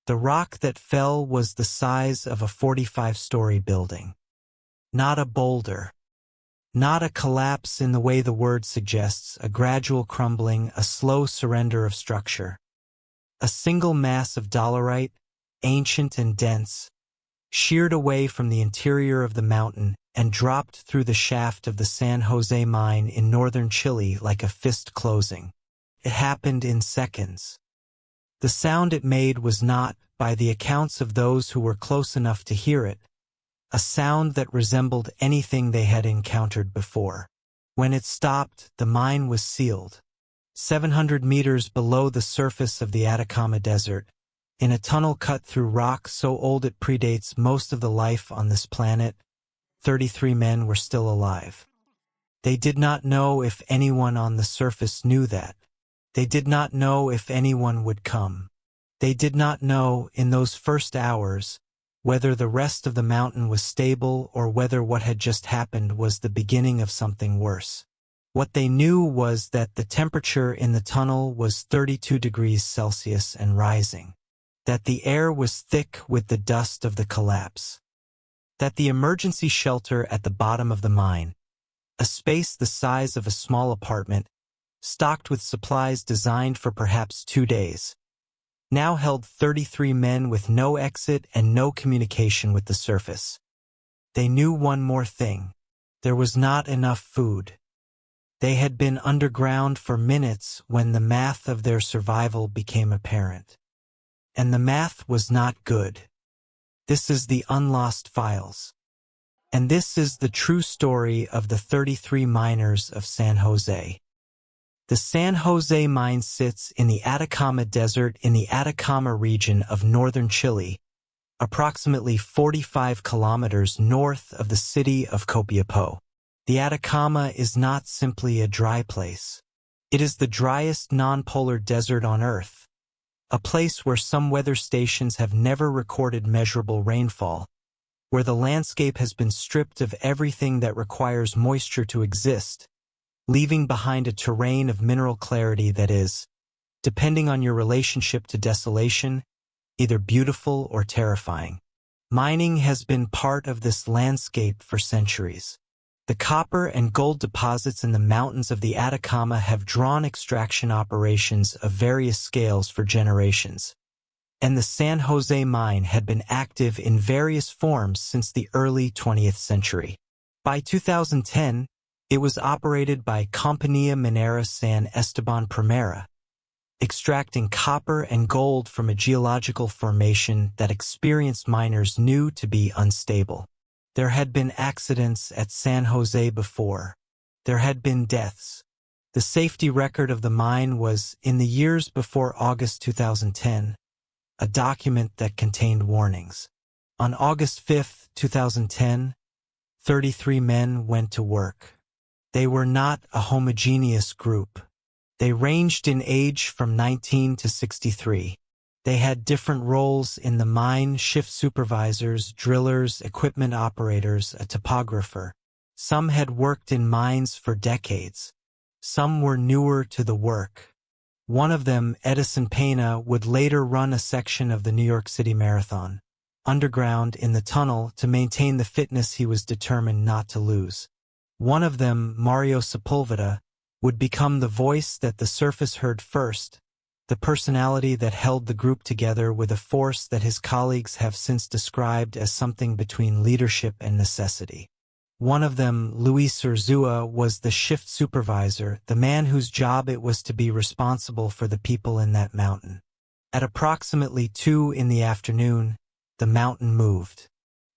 The rock that fell was the size of a 45-story building. Not a boulder. Not a collapse in the way the word suggests, a gradual crumbling, a slow surrender of structure. A single mass of dolerite, ancient and dense, sheared away from the interior of the mountain and dropped through the shaft of the San José mine in northern Chile like a fist closing. It happened in seconds. The sound it made was not, by the accounts of those who were close enough to hear it, a sound that resembled anything they had encountered before. When it stopped, the mine was sealed. 700 meters below the surface of the Atacama Desert, in a tunnel cut through rock so old it predates most of the life on this planet, 33 men were still alive. They did not know if anyone on the surface knew that. They did not know if anyone would come. They did not know, in those first hours, whether the rest of the mountain was stable or whether what had just happened was the beginning of something worse. What they knew was that the temperature in the tunnel was 32 degrees Celsius and rising, that the air was thick with the dust of the collapse, that the emergency shelter at the bottom of the mine, a space the size of a small apartment, stocked with supplies designed for perhaps 2 days, now held 33 men with no exit and no communication with the surface. They knew one more thing. There was not enough food. They had been underground for minutes when the math of their survival became apparent. And the math was not good. This is the Unlost files. And this is the true story of the 33 miners of San José. The San José mine sits in the Atacama Desert in the Atacama region of northern Chile, approximately 45 kilometers north of the city of Copiapó. The Atacama is not simply a dry place. It is the driest non-polar desert on Earth, a place where some weather stations have never recorded measurable rainfall, where the landscape has been stripped of everything that requires moisture to exist, leaving behind a terrain of mineral clarity that is, depending on your relationship to desolation, either beautiful or terrifying. Mining has been part of this landscape for centuries. The copper and gold deposits in the mountains of the Atacama have drawn extraction operations of various scales for generations, and the San José mine had been active in various forms since the early 20th century. By 2010, it was operated by Compañía Minera San Esteban Primera, extracting copper and gold from a geological formation that experienced miners knew to be unstable. There had been accidents at San José before. There had been deaths. The safety record of the mine was, in the years before August 2010, a document that contained warnings. On August 5, 2010, 33 men went to work. They were not a homogeneous group. They ranged in age from 19 to 63. They had different roles in the mine: shift supervisors, drillers, equipment operators, a topographer. Some had worked in mines for decades. Some were newer to the work. One of them, Edison Pena, would later run a section of the New York City Marathon, underground in the tunnel, to maintain the fitness he was determined not to lose. One of them, Mario Sepulveda, would become the voice that the surface heard first, the personality that held the group together with a force that his colleagues have since described as something between leadership and necessity. One of them, Luis Urzúa, was the shift supervisor, the man whose job it was to be responsible for the people in that mountain. At approximately 2 in the afternoon, the mountain moved.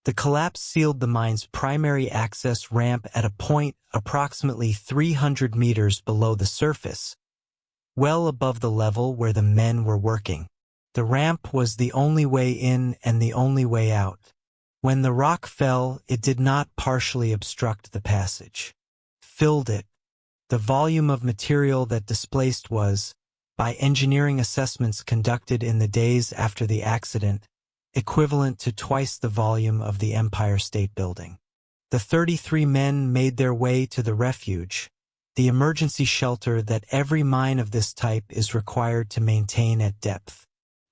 The collapse sealed the mine's primary access ramp at a point approximately 300 meters below the surface, well above the level where the men were working. The ramp was the only way in and the only way out. When the rock fell, it did not partially obstruct the passage. Filled it. The volume of material that displaced was, by engineering assessments conducted in the days after the accident, equivalent to twice the volume of the Empire State Building. The 33 men made their way to the refuge, the emergency shelter that every mine of this type is required to maintain at depth.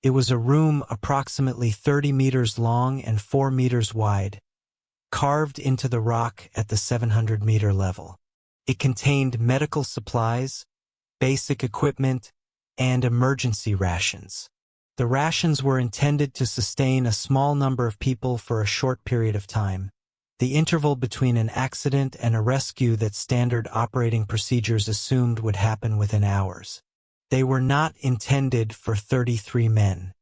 It was a room approximately 30 meters long and 4 meters wide, carved into the rock at the 700-meter level. It contained medical supplies, basic equipment, and emergency rations. The rations were intended to sustain a small number of people for a short period of time, the interval between an accident and a rescue that standard operating procedures assumed would happen within hours. They were not intended for 33 men.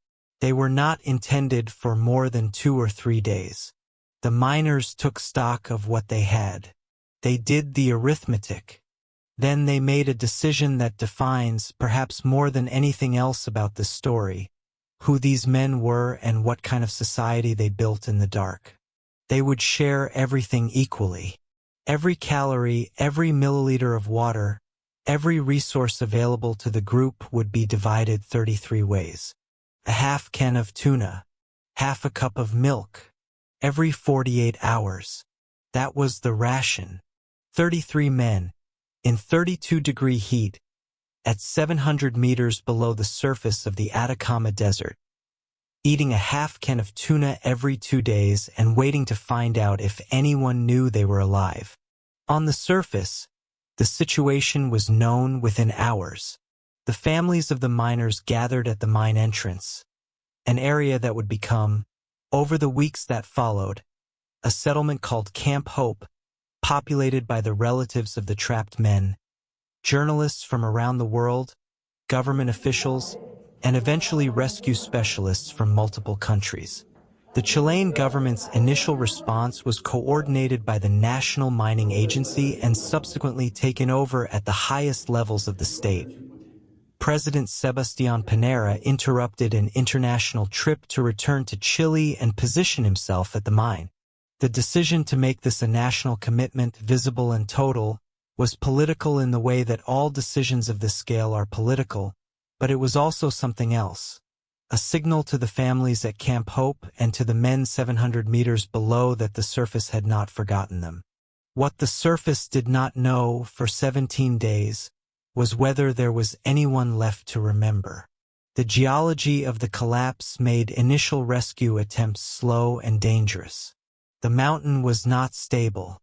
They were not intended for more than 2 or 3 days. The miners took stock of what they had. They did the arithmetic. Then they made a decision that defines, perhaps more than anything else about this story, who these men were and what kind of society they built in the dark. They would share everything equally. Every calorie, every milliliter of water, every resource available to the group would be divided 33 ways. A half can of tuna, half a cup of milk, every 48 hours. That was the ration. 33 men, in 32-degree heat, at 700 meters below the surface of the Atacama Desert, eating a half can of tuna every 2 days and waiting to find out if anyone knew they were alive. On the surface, the situation was known within hours. The families of the miners gathered at the mine entrance, an area that would become, over the weeks that followed, a settlement called Camp Hope, populated by the relatives of the trapped men, journalists from around the world, government officials, and eventually rescue specialists from multiple countries. The Chilean government's initial response was coordinated by the National Mining Agency and subsequently taken over at the highest levels of the state. President Sebastián Pinera interrupted an international trip to return to Chile and position himself at the mine. The decision to make this a national commitment, visible and total, was political in the way that all decisions of this scale are political, but it was also something else. A signal to the families at Camp Hope and to the men 700 meters below that the surface had not forgotten them. What the surface did not know for 17 days was whether there was anyone left to remember. The geology of the collapse made initial rescue attempts slow and dangerous. The mountain was not stable.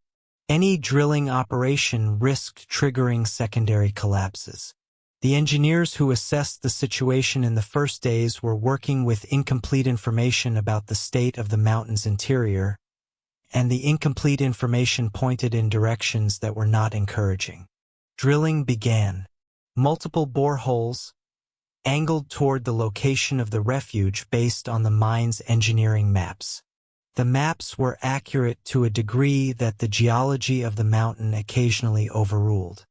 Any drilling operation risked triggering secondary collapses. The engineers who assessed the situation in the first days were working with incomplete information about the state of the mountain's interior, and the incomplete information pointed in directions that were not encouraging. Drilling began. Multiple boreholes, angled toward the location of the refuge based on the mine's engineering maps. The maps were accurate to a degree that the geology of the mountain occasionally overruled.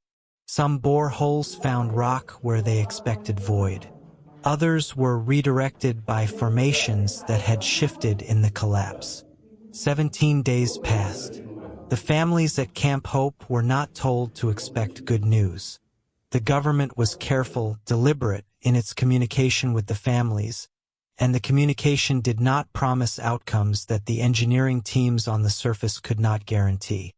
Some boreholes found rock where they expected void. Others were redirected by formations that had shifted in the collapse. 17 days passed. The families at Camp Hope were not told to expect good news. The government was careful, deliberate in its communication with the families, and the communication did not promise outcomes that the engineering teams on the surface could not guarantee.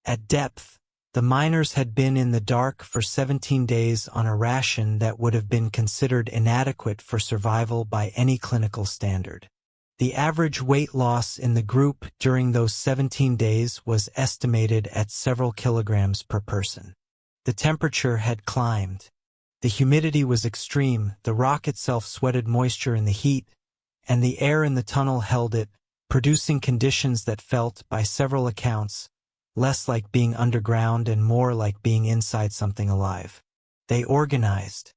At depth, the miners had been in the dark for 17 days on a ration that would have been considered inadequate for survival by any clinical standard. The average weight loss in the group during those 17 days was estimated at several kilograms per person. The temperature had climbed. The humidity was extreme, the rock itself sweated moisture in the heat, and the air in the tunnel held it, producing conditions that felt, by several accounts, less like being underground and more like being inside something alive. They organized.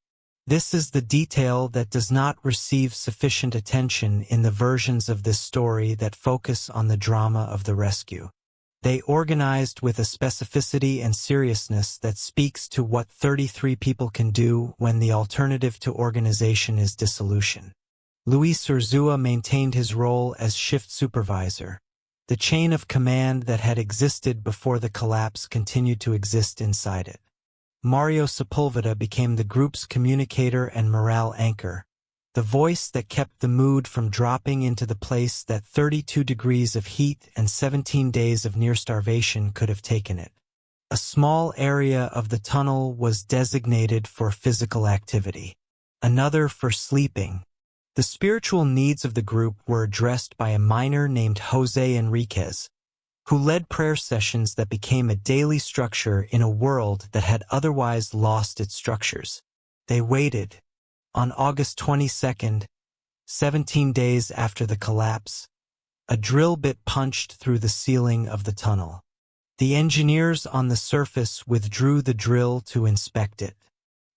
This is the detail that does not receive sufficient attention in the versions of this story that focus on the drama of the rescue. They organized with a specificity and seriousness that speaks to what 33 people can do when the alternative to organization is dissolution. Luis Urzúa maintained his role as shift supervisor. The chain of command that had existed before the collapse continued to exist inside it. Mario Sepulveda became the group's communicator and morale anchor, the voice that kept the mood from dropping into the place that 32 degrees of heat and 17 days of near starvation could have taken it. A small area of the tunnel was designated for physical activity, another for sleeping, The spiritual needs of the group were addressed by a miner named José Enriquez, who led prayer sessions that became a daily structure in a world that had otherwise lost its structures. They waited. On August 22nd, 17 days after the collapse, a drill bit punched through the ceiling of the tunnel. The engineers on the surface withdrew the drill to inspect it.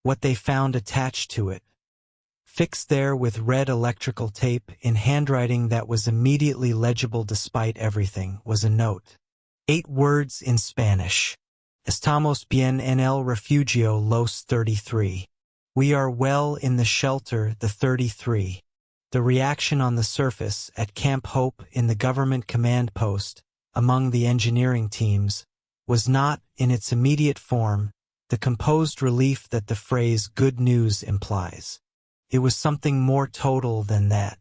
What they found attached to it, fixed there with red electrical tape in handwriting that was immediately legible despite everything, was a note. 8 words in Spanish. Estamos bien en el refugio los 33. We are well in the shelter, the 33. The reaction on the surface, at Camp Hope in the government command post, among the engineering teams, was not, in its immediate form, the composed relief that the phrase good news implies. It was something more total than that.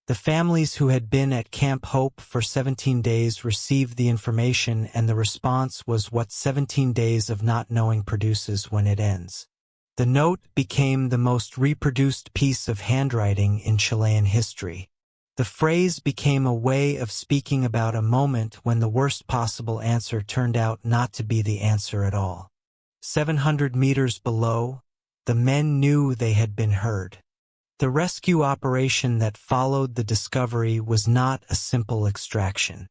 The families who had been at Camp Hope for 17 days received the information, and the response was what 17 days of not knowing produces when it ends. The note became the most reproduced piece of handwriting in Chilean history. The phrase became a way of speaking about a moment when the worst possible answer turned out not to be the answer at all. 700 meters below, the men knew they had been heard. The rescue operation that followed the discovery was not a simple extraction.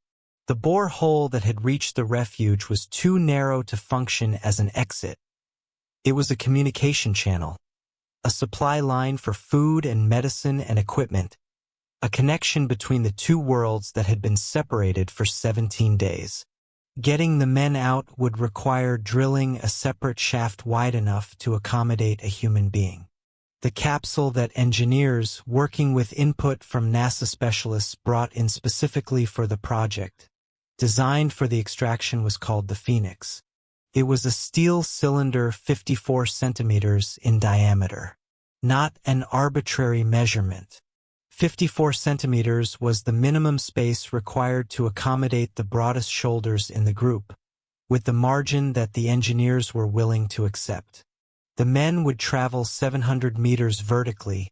The bore hole that had reached the refuge was too narrow to function as an exit. It was a communication channel, a supply line for food and medicine and equipment, a connection between the two worlds that had been separated for 17 days. Getting the men out would require drilling a separate shaft wide enough to accommodate a human being. The capsule that engineers, working with input from NASA specialists, brought in specifically for the project, designed for the extraction, was called the Phoenix. It was a steel cylinder 54 centimeters in diameter. Not an arbitrary measurement. 54 centimeters was the minimum space required to accommodate the broadest shoulders in the group, with the margin that the engineers were willing to accept. The men would travel 700 meters vertically,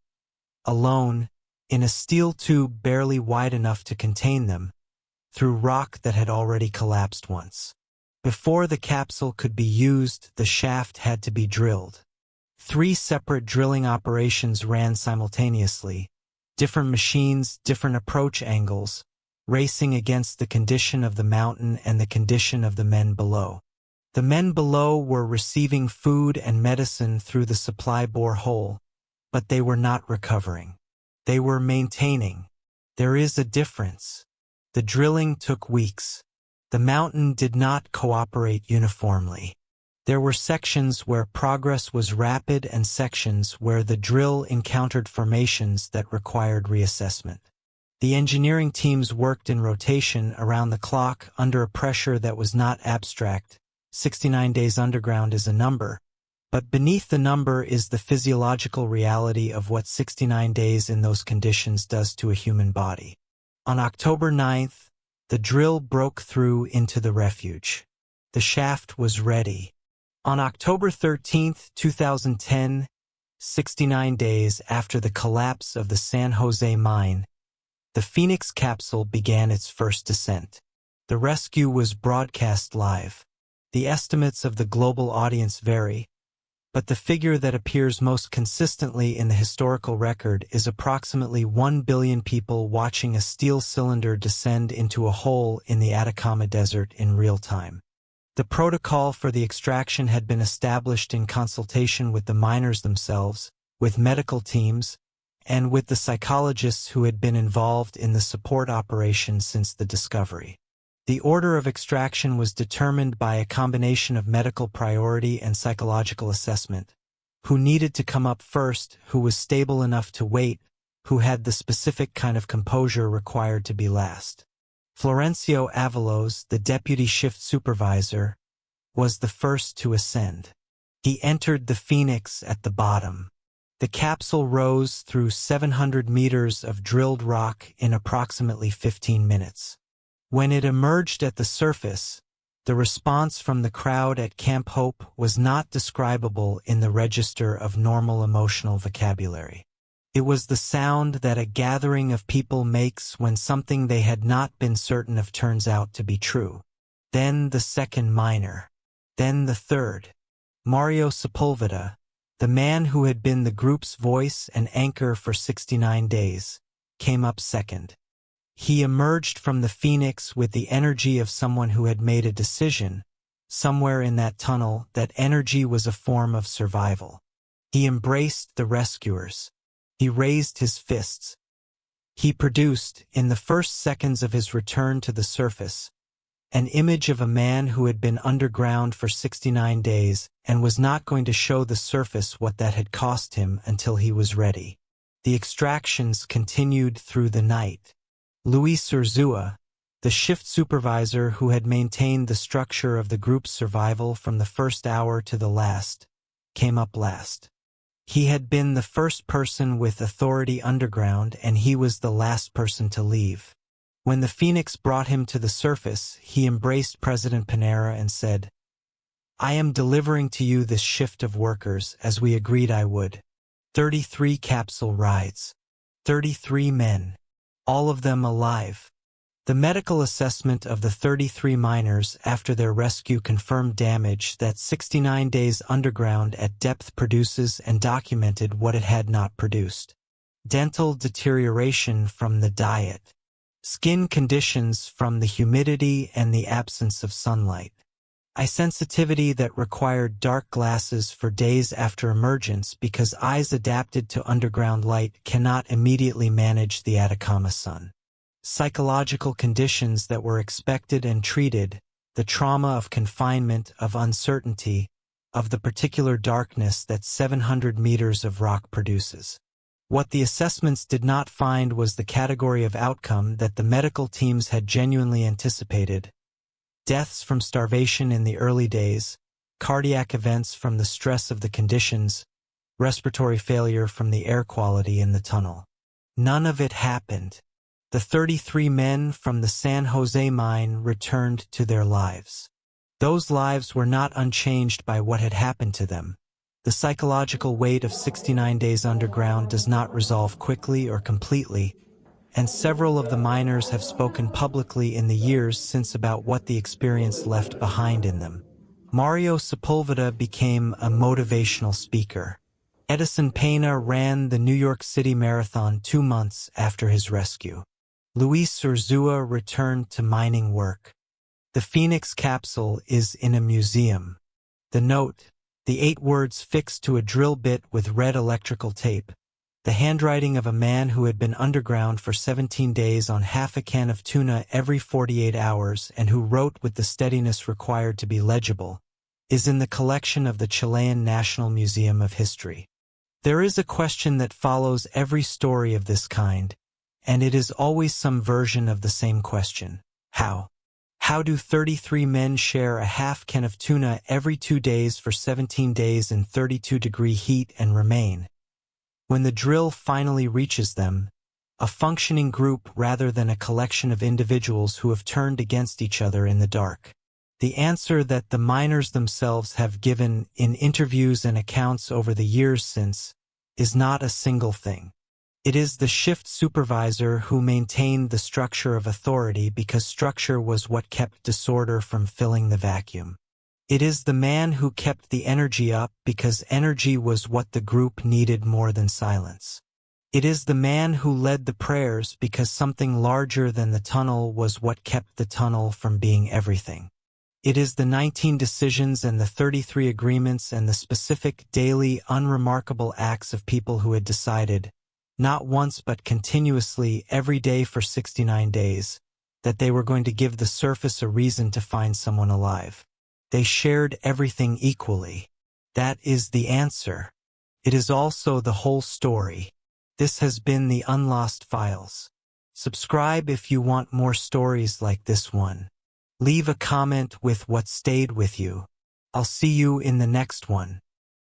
alone, in a steel tube barely wide enough to contain them, through rock that had already collapsed once. Before the capsule could be used, the shaft had to be drilled. 3 separate drilling operations ran simultaneously, different machines, different approach angles, racing against the condition of the mountain and the condition of the men below. The men below were receiving food and medicine through the supply bore hole, but they were not recovering. They were maintaining. There is a difference. The drilling took weeks. The mountain did not cooperate uniformly. There were sections where progress was rapid and sections where the drill encountered formations that required reassessment. The engineering teams worked in rotation around the clock under a pressure that was not abstract. 69 days underground is a number, but beneath the number is the physiological reality of what 69 days in those conditions does to a human body. On October 9th, the drill broke through into the refuge. The shaft was ready. On October 13, 2010, 69 days after the collapse of the San José mine, the Phoenix capsule began its first descent. The rescue was broadcast live. The estimates of the global audience vary, but the figure that appears most consistently in the historical record is approximately 1 billion people watching a steel cylinder descend into a hole in the Atacama Desert in real time. The protocol for the extraction had been established in consultation with the miners themselves, with medical teams, and with the psychologists who had been involved in the support operation since the discovery. The order of extraction was determined by a combination of medical priority and psychological assessment. Who needed to come up first, who was stable enough to wait, who had the specific kind of composure required to be last. Florencio Avalos, the deputy shift supervisor, was the first to ascend. He entered the Phoenix at the bottom. The capsule rose through 700 meters of drilled rock in approximately 15 minutes. When it emerged at the surface, the response from the crowd at Camp Hope was not describable in the register of normal emotional vocabulary. It was the sound that a gathering of people makes when something they had not been certain of turns out to be true. Then the second miner. Then the third. Mario Sepulveda, the man who had been the group's voice and anchor for 69 days, came up second. He emerged from the Phoenix with the energy of someone who had made a decision, somewhere in that tunnel, that energy was a form of survival. He embraced the rescuers. He raised his fists. He produced, in the first seconds of his return to the surface, an image of a man who had been underground for 69 days and was not going to show the surface what that had cost him until he was ready. The extractions continued through the night. Luis Urzua, the shift supervisor who had maintained the structure of the group's survival from the first hour to the last, came up last. He had been the first person with authority underground, and he was the last person to leave. When the Phoenix brought him to the surface, he embraced President Panera and said, "I am delivering to you this shift of workers as we agreed I would. 33 capsule rides. 33 men. All of them alive." The medical assessment of the 33 miners after their rescue confirmed damage that 69 days underground at depth produces and documented what it had not produced. Dental deterioration from the diet. Skin conditions from the humidity and the absence of sunlight. Eye sensitivity that required dark glasses for days after emergence because eyes adapted to underground light cannot immediately manage the Atacama sun. Psychological conditions that were expected and treated, the trauma of confinement, of uncertainty, of the particular darkness that 700 meters of rock produces. What the assessments did not find was the category of outcome that the medical teams had genuinely anticipated: deaths from starvation in the early days, cardiac events from the stress of the conditions, respiratory failure from the air quality in the tunnel. None of it happened. The 33 men from the San José mine returned to their lives. Those lives were not unchanged by what had happened to them. The psychological weight of 69 days underground does not resolve quickly or completely, and several of the miners have spoken publicly in the years since about what the experience left behind in them. Mario Sepulveda became a motivational speaker. Edison Pena ran the New York City Marathon 2 months after his rescue. Luis Urzua returned to mining work. The Phoenix capsule is in a museum. The note, the 8 words fixed to a drill bit with red electrical tape, the handwriting of a man who had been underground for 17 days on half a can of tuna every 48 hours and who wrote with the steadiness required to be legible, is in the collection of the Chilean National Museum of History. There is a question that follows every story of this kind, and it is always some version of the same question. How? How do 33 men share a half can of tuna every 2 days for 17 days in 32-degree heat and remain, when the drill finally reaches them, a functioning group rather than a collection of individuals who have turned against each other in the dark? The answer that the miners themselves have given in interviews and accounts over the years since is not a single thing. It is the shift supervisor who maintained the structure of authority because structure was what kept disorder from filling the vacuum. It is the man who kept the energy up because energy was what the group needed more than silence. It is the man who led the prayers because something larger than the tunnel was what kept the tunnel from being everything. It is the 19 decisions and the 33 agreements and the specific daily unremarkable acts of people who had decided, not once but continuously every day for 69 days, that they were going to give the surface a reason to find someone alive. They shared everything equally. That is the answer. It is also the whole story. This has been the Unlost Files. Subscribe if you want more stories like this one. Leave a comment with what stayed with you. I'll see you in the next one.